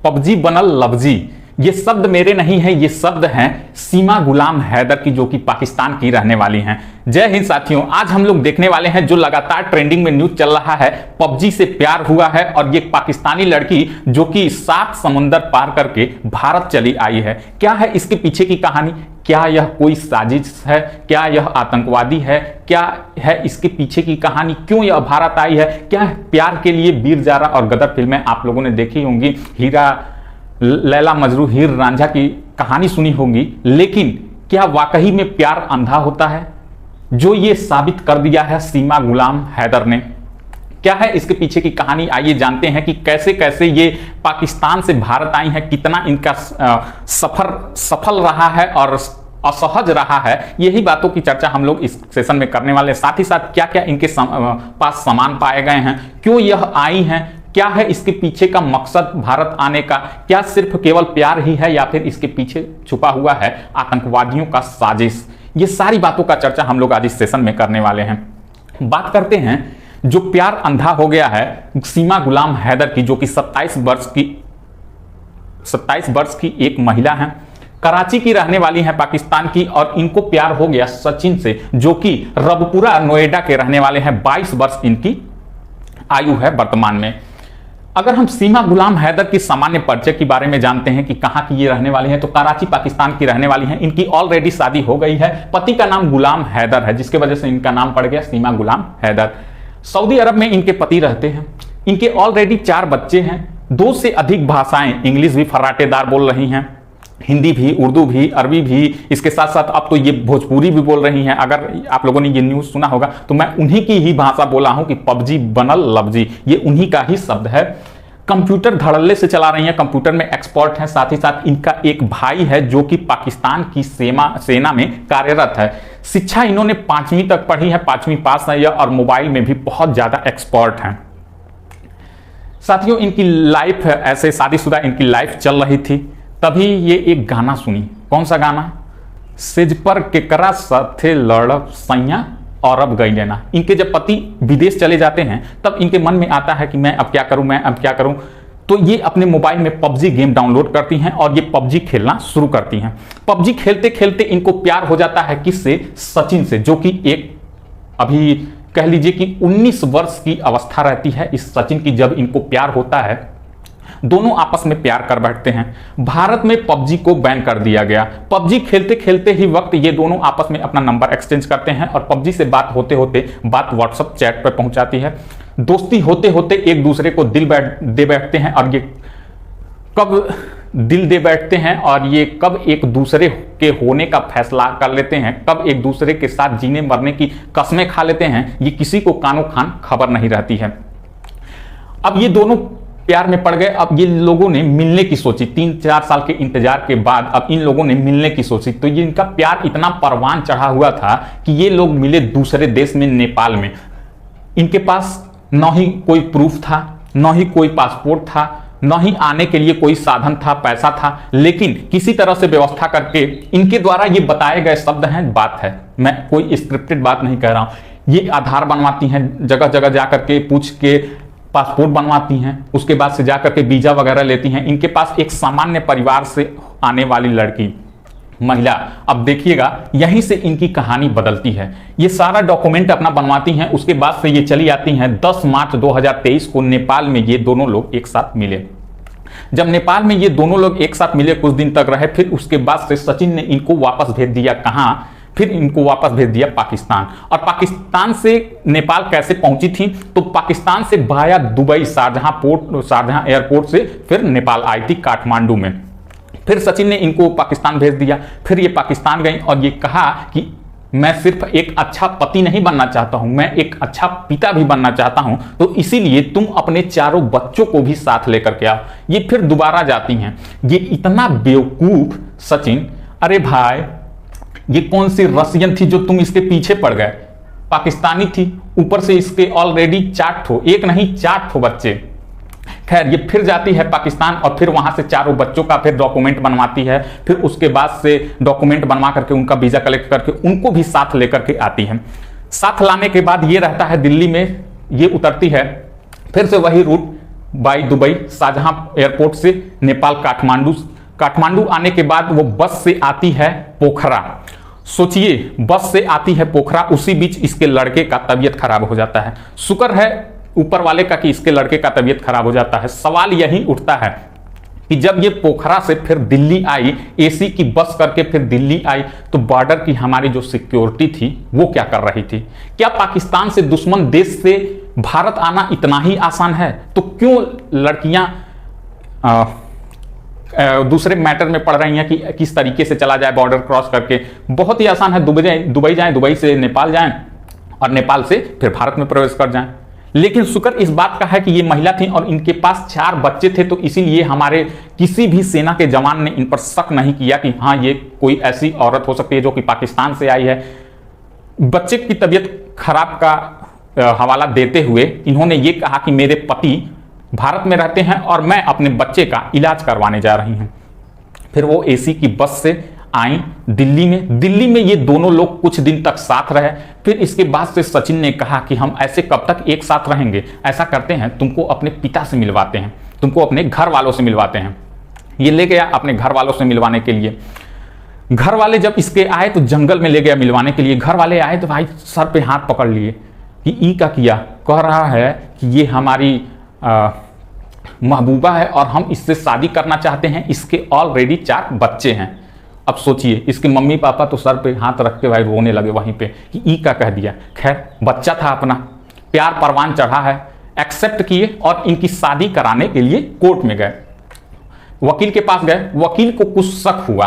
PUBG बनल लफजी, ये शब्द मेरे नहीं है, ये शब्द हैं सीमा गुलाम हैदर की, जो कि पाकिस्तान की रहने वाली हैं। जय हिंद साथियों, आज हम लोग देखने वाले हैं जो लगातार ट्रेंडिंग में न्यूज चल रहा है, पबजी से प्यार हुआ है और ये पाकिस्तानी लड़की जो कि 7 समुंदर पार करके भारत चली आई है। क्या है इसके पीछे की कहानी? क्या यह कोई साजिश है? क्या यह आतंकवादी है? क्या है इसके पीछे की कहानी? क्यों यह भारत आई है? क्या प्यार के लिए वीर जारा और गदर फिल्में आप लोगों ने देखी होंगी, हीरा लैला मजनू हीर रांझा की कहानी सुनी होगी, लेकिन क्या वाकई में प्यार अंधा होता है? जो ये साबित कर दिया है सीमा गुलाम हैदर ने। क्या है इसके पीछे की कहानी? आइए जानते हैं कि कैसे कैसे ये पाकिस्तान से भारत आई हैं, कितना इनका सफर सफल रहा है और असहज रहा है। यही बातों की चर्चा हम लोग इस सेशन में करने वाले हैं। साथ ही साथ क्या क्या इनके पास सामान पाए गए हैं, क्यों यह आई हैं, क्या है इसके पीछे का मकसद भारत आने का, क्या सिर्फ केवल प्यार ही है या फिर इसके पीछे छुपा हुआ है आतंकवादियों का साजिश। ये सारी बातों का चर्चा हम लोग आज इस सेशन में करने वाले हैं। बात करते हैं जो प्यार अंधा हो गया है सीमा गुलाम हैदर की, जो कि 27 वर्ष की एक महिला हैं, कराची की रहने वाली हैं, पाकिस्तान की, और इनको प्यार हो गया सचिन से, जो कि रबपुरा नोएडा के रहने वाले हैं। 22 वर्ष इनकी आयु है वर्तमान में। अगर हम सीमा गुलाम हैदर की सामान्य परिचय के बारे में जानते हैं कि कहां की ये रहने वाली हैं, तो कराची पाकिस्तान की रहने वाली हैं। इनकी ऑलरेडी शादी हो गई है, पति का नाम गुलाम हैदर है, जिसके वजह से इनका नाम पड़ गया सीमा गुलाम हैदर। सऊदी अरब में इनके पति रहते हैं। इनके ऑलरेडी 4 बच्चे हैं। 2 से अधिक भाषाएं, इंग्लिश भी फर्राटेदार बोल रही हैं, हिंदी भी, उर्दू भी, अरबी भी, इसके साथ साथ अब तो ये भोजपुरी भी बोल रही हैं। अगर आप लोगों ने ये न्यूज़ सुना होगा तो मैं उन्हीं की ही भाषा बोला हूं कि पबजी बनल लफजी, ये उन्हीं का ही शब्द है। कंप्यूटर धड़ल्ले से चला रही हैं, कंप्यूटर में एक्सपर्ट हैं। साथ ही साथ इनका एक भाई है जो कि पाकिस्तान की सेना में कार्यरत है। शिक्षा इन्होंने 5वीं तक पढ़ी है, 5वीं पास है, और मोबाइल में भी बहुत ज्यादा एक्सपर्ट हैं। साथियों, इनकी लाइफ ऐसे शादीशुदा इनकी लाइफ चल रही थी, तभी ये एक गाना सुनी। कौन सा गाना? सेज पर केकरा साथे लड़ब सैया और अब गई लेना। इनके जब पति विदेश चले जाते हैं तब इनके मन में आता है कि मैं अब क्या करूं, मैं अब क्या करूं। तो ये अपने मोबाइल में पबजी गेम डाउनलोड करती हैं और ये पबजी खेलना शुरू करती हैं। पबजी खेलते खेलते इनको प्यार हो जाता है किससे? सचिन से, जो कि एक अभी कह लीजिए कि 19 वर्ष की अवस्था रहती है इस सचिन की जब इनको प्यार होता है। दोनों आपस में प्यार कर बैठते हैं। भारत में पबजी को बैन कर दिया गया। पबजी खेलते खेलते ही वक्त ये दोनों आपस में अपना नंबर एक्सचेंज करते हैं और पबजी से बात होते होते बात व्हाट्सएप चैट पर पहुंचाती है। दोस्ती होते होते एक दूसरे को दिल दे बैठते हैं, और ये कब दिल दे बैठते हैं और ये कब एक दूसरे के होने का फैसला कर लेते हैं, कब एक दूसरे के साथ जीने मरने की कस्में खा लेते हैं, ये किसी को कानो खान खबर नहीं रहती है। अब ये दोनों प्यार में पड़ गए। अब ये लोगों ने मिलने की सोची, 3-4 साल के इंतजार के बाद अब इन लोगों ने मिलने की सोची। तो ये इनका प्यार इतना परवान चढ़ा हुआ था कि ये लोग मिले दूसरे देश में, नेपाल में। इनके पास न ही कोई प्रूफ था, न ही कोई पासपोर्ट था, न ही आने के लिए कोई साधन था, पैसा था, लेकिन किसी तरह से व्यवस्था करके इनके द्वारा ये बताए गए शब्द हैं, बात है, मैं कोई स्क्रिप्टेड बात नहीं कह रहा हूं। ये आधार बनवाती हैं, जगह जगह जाकर के पूछ के पासपोर्ट बनवाती हैं, उसके बाद से जाकर के वीजा वगैरह लेती हैं। इनके पास एक सामान्य परिवार से आने वाली लड़की महिला, अब देखिएगा यहीं से इनकी कहानी बदलती है। ये सारा डॉक्यूमेंट अपना बनवाती हैं, उसके बाद से ये चली आती हैं। 10 मार्च 2023 को नेपाल में ये दोनों लोग एक साथ मिले। जब नेपाल में ये दोनों लोग एक साथ मिले, कुछ दिन तक रहे, फिर उसके बाद से सचिन ने इनको वापस भेज दिया। कहां? फिर इनको वापस भेज दिया पाकिस्तान। और पाकिस्तान से नेपाल कैसे पहुंची थी? तो पाकिस्तान से वाया दुबई, शारजहां एयरपोर्ट से फिर नेपाल आई थी, काठमांडू में। फिर सचिन ने इनको पाकिस्तान भेज दिया। फिर ये पाकिस्तान गई और ये कहा कि मैं सिर्फ एक अच्छा पति नहीं बनना चाहता हूं, मैं एक अच्छा पिता भी बनना चाहता हूं, तो इसीलिए तुम अपने 4 बच्चों को भी साथ लेकर के आओ। ये फिर दोबारा जाती हैं। ये इतना बेवकूफ सचिन, अरे भाई ये कौन सी रसियन थी जो तुम इसके पीछे पड़ गए? पाकिस्तानी थी, ऊपर से इसके ऑलरेडी 4 ठो, एक नहीं 4 ठो बच्चे। खैर, ये फिर जाती है पाकिस्तान और फिर वहां से 4 बच्चों का फिर डॉक्यूमेंट बनवाती है। फिर उसके बाद से डॉक्यूमेंट बनवा करके उनका वीजा कलेक्ट करके उनको भी साथ लेकर के आती है। साथ लाने के बाद ये रहता है दिल्ली में, ये उतरती है, फिर से वही रूट बाई दुबई शाहजहां एयरपोर्ट से नेपाल काठमांडू आने के बाद वो बस से आती है पोखरा। सोचिए, बस से आती है पोखरा, उसी बीच इसके लड़के का तबीयत खराब हो जाता है। शुक्र है ऊपर वाले का कि इसके लड़के का तबीयत खराब हो जाता है। सवाल यही उठता है कि जब ये पोखरा से फिर दिल्ली आई, एसी की बस करके फिर दिल्ली आई, तो बॉर्डर की हमारी जो सिक्योरिटी थी वो क्या कर रही थी? क्या पाकिस्तान से दुश्मन देश से भारत आना इतना ही आसान है? तो क्यों लड़कियां दूसरे मैटर में पड़ रही हैं कि किस तरीके से चला जाए बॉर्डर क्रॉस करके? बहुत ही आसान है, दुबई जाएं, दुबई से नेपाल जाएं और नेपाल से फिर भारत में प्रवेश कर जाएं। लेकिन शुक्र इस बात का है कि ये महिला थी और इनके पास 4 बच्चे थे, तो इसीलिए हमारे किसी भी सेना के जवान ने इन पर शक नहीं किया कि हाँ ये कोई ऐसी औरत हो सकती है जो कि पाकिस्तान से आई है। बच्चे की तबीयत खराब का हवाला देते हुए इन्होंने ये कहा कि मेरे पति भारत में रहते हैं और मैं अपने बच्चे का इलाज करवाने जा रही हूं। फिर वो एसी की बस से आई दिल्ली में ये दोनों लोग कुछ दिन तक साथ रहे। फिर इसके बाद से सचिन ने कहा कि हम ऐसे कब तक एक साथ रहेंगे, ऐसा करते हैं तुमको अपने पिता से मिलवाते हैं, तुमको अपने घर वालों से मिलवाते हैं। ये ले गया अपने घर वालों से मिलवाने के लिए। घर वाले जब इसके आए तो जंगल में ले गया मिलवाने के लिए। घर वाले आए तो भाई सर पे हाथ पकड़ लिए कि ई का किया, कह रहा है कि ये हमारी महबूबा है और हम इससे शादी करना चाहते हैं, इसके ऑलरेडी 4 बच्चे हैं। अब सोचिए, इसके मम्मी पापा तो सर पे हाथ रख के भाई रोने लगे वहीं पे कि ई का कह दिया। खैर बच्चा था अपना, प्यार परवान चढ़ा है, एक्सेप्ट किए और इनकी शादी कराने के लिए कोर्ट में गए, वकील के पास गए। वकील को कुछ शक हुआ,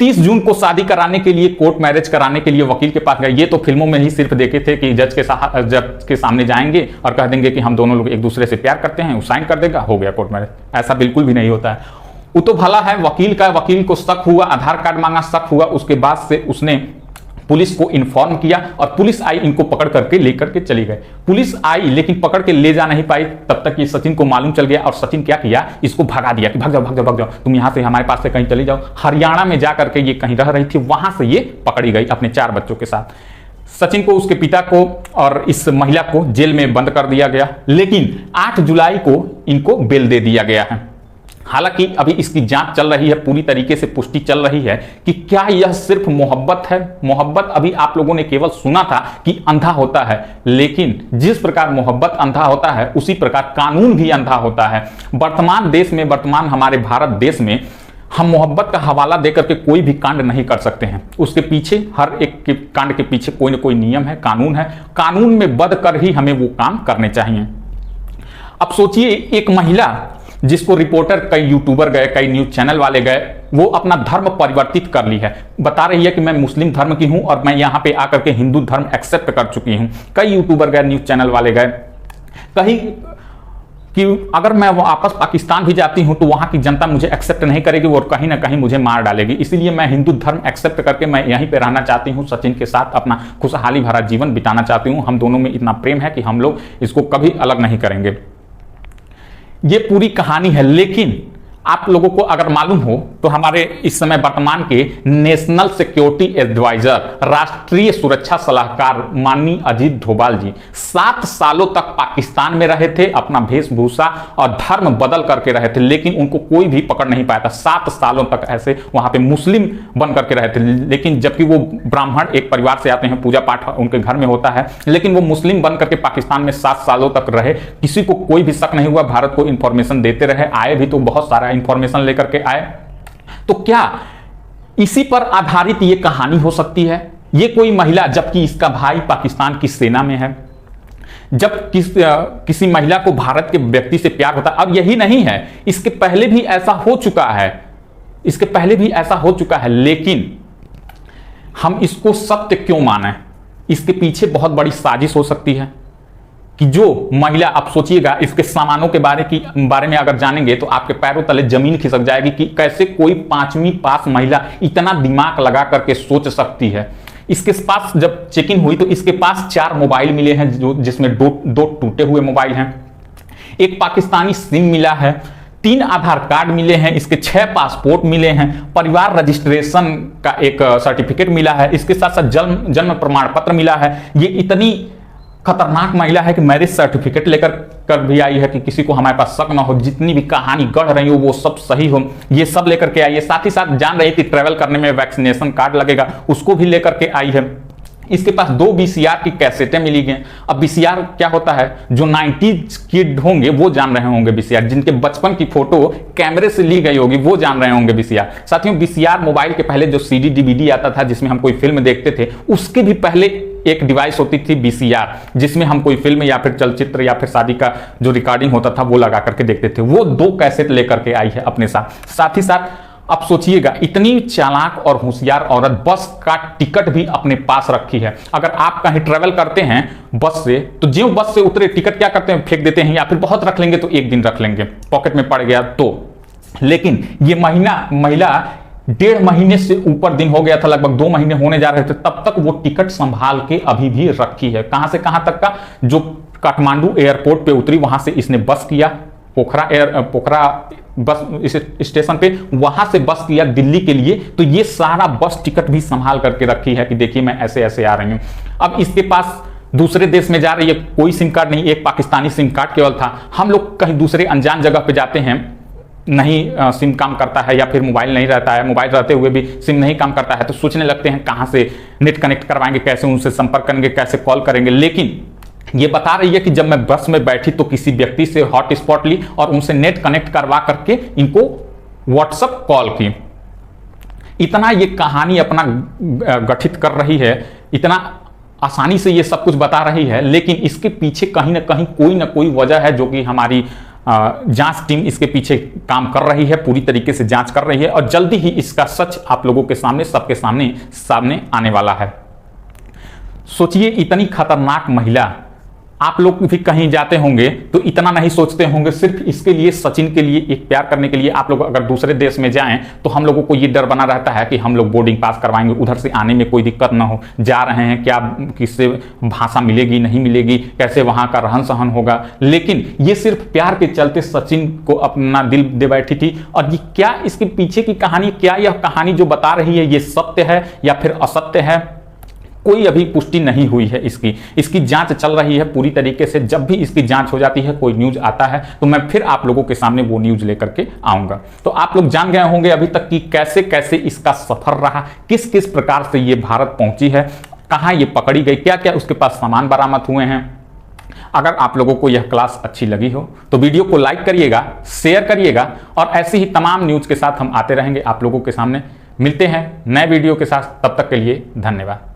30 जून को शादी कराने के लिए, कोर्ट मैरिज कराने के लिए वकील के पास गए। ये तो फिल्मों में ही सिर्फ देखे थे कि जज के सामने जाएंगे और कह देंगे कि हम दोनों लोग एक दूसरे से प्यार करते हैं, वो साइन कर देगा, हो गया कोर्ट मैरिज। ऐसा बिल्कुल भी नहीं होता है। वो तो भला है वकील को शक हुआ, आधार कार्ड मांगा, शक हुआ। उसके बाद से उसने पुलिस को इन्फॉर्म किया और पुलिस आई, इनको पकड़ करके लेकर के चली गई। पुलिस आई लेकिन पकड़ के ले जा नहीं पाई। तब तक ये सचिन को मालूम चल गया और सचिन क्या किया, इसको भगा दिया कि भाग जाओ, तुम यहां से हमारे पास से कहीं चली जाओ। हरियाणा में जा करके ये कहीं रह रही थी, वहां से ये पकड़ी गई अपने 4 बच्चों के साथ। सचिन को, उसके पिता को और इस महिला को जेल में बंद कर दिया गया। लेकिन 8 जुलाई को इनको बेल दे दिया गया है। हालांकि अभी इसकी जांच चल रही है, पूरी तरीके से पुष्टि चल रही है कि क्या यह सिर्फ मोहब्बत है। मोहब्बत अभी आप लोगों ने केवल सुना था कि अंधा होता है, लेकिन जिस प्रकार मोहब्बत अंधा होता है उसी प्रकार कानून भी अंधा होता है। वर्तमान देश में, वर्तमान हमारे भारत देश में हम मोहब्बत का हवाला देकर के कोई भी कांड नहीं कर सकते हैं। उसके पीछे, हर एक के कांड के पीछे कोई ना कोई नियम है, कानून है। कानून में बंध कर ही हमें वो काम करने चाहिए। अब सोचिए, एक महिला जिसको रिपोर्टर, कई यूट्यूबर गए, कई न्यूज चैनल वाले गए, वो अपना धर्म परिवर्तित कर ली है। बता रही है कि मैं मुस्लिम धर्म की हूं और मैं यहां पे आकर के हिंदू धर्म एक्सेप्ट कर चुकी हूं। कई यूट्यूबर गए, न्यूज चैनल वाले गए, कहीं कि अगर मैं वापस पाकिस्तान भी जाती हूं तो वहां की जनता मुझे एक्सेप्ट नहीं करेगी और कहीं ना कहीं मुझे मार डालेगी, इसलिए मैं हिंदू धर्म एक्सेप्ट करके मैं यहीं पे रहना चाहती हूं, सचिन के साथ अपना खुशहाली भरा जीवन बिताना चाहती हूं। हम दोनों में इतना प्रेम है कि हम लोग इसको कभी अलग नहीं करेंगे। ये पूरी कहानी है। लेकिन आप लोगों को अगर मालूम हो तो हमारे इस समय वर्तमान के नेशनल सिक्योरिटी एडवाइजर, राष्ट्रीय सुरक्षा सलाहकार माननीय अजीत डोभाल जी 7 सालों तक पाकिस्तान में रहे थे, अपना वेशभूषा और धर्म बदल करके रहे थे, लेकिन उनको कोई भी पकड़ नहीं पाया था। 7 सालों तक ऐसे वहां पे मुस्लिम बन करके रहे थे, लेकिन जबकि वो ब्राह्मण एक परिवार से आते हैं, पूजा पाठ उनके घर में होता है, लेकिन वो मुस्लिम बन करके पाकिस्तान में 7 सालों तक रहे। किसी को कोई भी शक नहीं हुआ, भारत को इंफॉर्मेशन देते रहे, आए भी तो बहुत सारा इंफॉर्मेशन लेकर के आए। तो क्या इसी पर आधारित ये कहानी हो सकती है? ये कोई महिला, जबकि इसका भाई पाकिस्तान की सेना में है, जब किसी महिला को भारत के व्यक्ति से प्यार होता, अब यही नहीं है, इसके पहले भी ऐसा हो चुका है, लेकिन हम इसको सत्य क्यों माने? इसके पीछे बहुत बड़ी साजिश हो सकती है कि जो महिला, आप सोचिएगा, इसके सामानों के बारे में अगर जानेंगे तो आपके पैरों तले जमीन खिसक जाएगी कि कैसे कोई 5वीं पास महिला इतना दिमाग लगा करके सोच सकती है। इसके पास जब चेकिंग हुई तो इसके पास 4 मोबाइल मिले हैं, जिसमें दो टूटे हुए मोबाइल हैं, एक पाकिस्तानी सिम मिला है, 3 आधार कार्ड मिले हैं, इसके 6 पासपोर्ट मिले हैं, परिवार रजिस्ट्रेशन का एक सर्टिफिकेट मिला है, इसके साथ साथ जन्म प्रमाण पत्र मिला है। ये इतनी खतरनाक महिला है कि मैरिज सर्टिफिकेट लेकर कर भी आई है कि किसी को हमारे पास शक ना हो, जितनी भी कहानी गढ़ रही हो वो सब सही हो, ये सब लेकर के आई है। साथ ही साथ जान रही थी ट्रैवल करने में वैक्सीनेशन कार्ड लगेगा, उसको भी लेकर के आई है। इसके पास 2 VCR की कैसेटें मिली गई। अब VCR क्या होता है, जो 90s किड होंगे वो जान रहे होंगे VCR, जिनके बचपन की फोटो कैमरे से ली गई होगी वो जान रहे होंगे VCR। साथियों, VCR मोबाइल के पहले जो CD DVD आता था जिसमें हम कोई फिल्म देखते थे, उसके भी पहले एक डिवाइस होती थी VCR, जिसमें हम कोई फिल्म या फिर चलचित्र या फिर शादी का जो रिकॉर्डिंग होता था वो लगा करके देखते थे। वो 2 कैसेट लेकर के आई है अपने साथ। साथ ही साथ अब सोचिएगा, इतनी चालाक और होशियार औरत बस का टिकट भी अपने पास रखी है। अगर आप कहीं ट्रेवल करते हैं बस से, तो जो बस से उतरे टिकट क्या करते हैं, फेंक देते हैं, या फिर बहुत रख लेंगे तो एक दिन रख लेंगे, पॉकेट में पड़ गया तो। लेकिन ये महिला 1.5 महीने से ऊपर दिन हो गया था, लगभग 2 महीने होने जा रहे थे, तब तक वो टिकट संभाल के अभी भी रखी है। कहां से कहां तक का, जो काठमांडू एयरपोर्ट पे उतरी वहां से इसने बस किया, पोखरा बस इस स्टेशन पे, वहां से बस किया दिल्ली के लिए, तो ये सारा बस टिकट भी संभाल करके रखी है कि देखिए मैं ऐसे ऐसे आ रही हूं। अब इसके पास दूसरे देश में जा रही है, कोई सिम कार्ड नहीं, एक पाकिस्तानी सिम कार्ड केवल था। हम लोग कहीं दूसरे अनजान जगह पे जाते हैं, नहीं सिम काम करता है या फिर मोबाइल नहीं रहता है, मोबाइल रहते हुए भी सिम नहीं काम करता है, तो सोचने लगते हैं कहां से नेट कनेक्ट करवाएंगे, कैसे उनसे संपर्क करेंगे, कैसे कॉल करेंगे। लेकिन ये बता रही है कि जब मैं बस में बैठी तो किसी व्यक्ति से हॉटस्पॉट ली और उनसे नेट कनेक्ट करवा करके इनको व्हाट्सएप कॉल की। इतना ये कहानी अपना गठित कर रही है, इतना आसानी से ये सब कुछ बता रही है, लेकिन इसके पीछे कहीं ना कहीं कोई ना कोई वजह है, जो कि हमारी जांच टीम इसके पीछे काम कर रही है, पूरी तरीके से जांच कर रही है, और जल्दी ही इसका सच आप लोगों के सामने, सबके सामने आने वाला है। सोचिए, इतनी खतरनाक महिला, आप लोग भी कहीं जाते होंगे तो इतना नहीं सोचते होंगे, सिर्फ इसके लिए, सचिन के लिए, एक प्यार करने के लिए आप लोग अगर दूसरे देश में जाएं तो हम लोगों को ये डर बना रहता है कि हम लोग बोर्डिंग पास करवाएंगे, उधर से आने में कोई दिक्कत ना हो, जा रहे हैं क्या, किससे भाषा मिलेगी नहीं मिलेगी, कैसे वहां का रहन सहन होगा। लेकिन ये सिर्फ प्यार के चलते सचिन को अपना दिल दे बैठी थी। और ये क्या, इसके पीछे की कहानी क्या, यह कहानी जो बता रही है ये सत्य है या फिर असत्य है, कोई अभी पुष्टि नहीं हुई है। इसकी जांच चल रही है पूरी तरीके से। जब भी इसकी जांच हो जाती है, कोई न्यूज आता है, तो मैं फिर आप लोगों के सामने वो न्यूज लेकर के आऊंगा। तो आप लोग जान गए होंगे अभी तक कि कैसे कैसे इसका सफर रहा, किस किस प्रकार से ये भारत पहुंची है, कहां ये पकड़ी गई, क्या क्या उसके पास सामान बरामद हुए हैं। अगर आप लोगों को यह क्लास अच्छी लगी हो तो वीडियो को लाइक करिएगा, शेयर करिएगा, और ऐसी ही तमाम न्यूज के साथ हम आते रहेंगे आप लोगों के सामने। मिलते हैं नए वीडियो के साथ, तब तक के लिए धन्यवाद।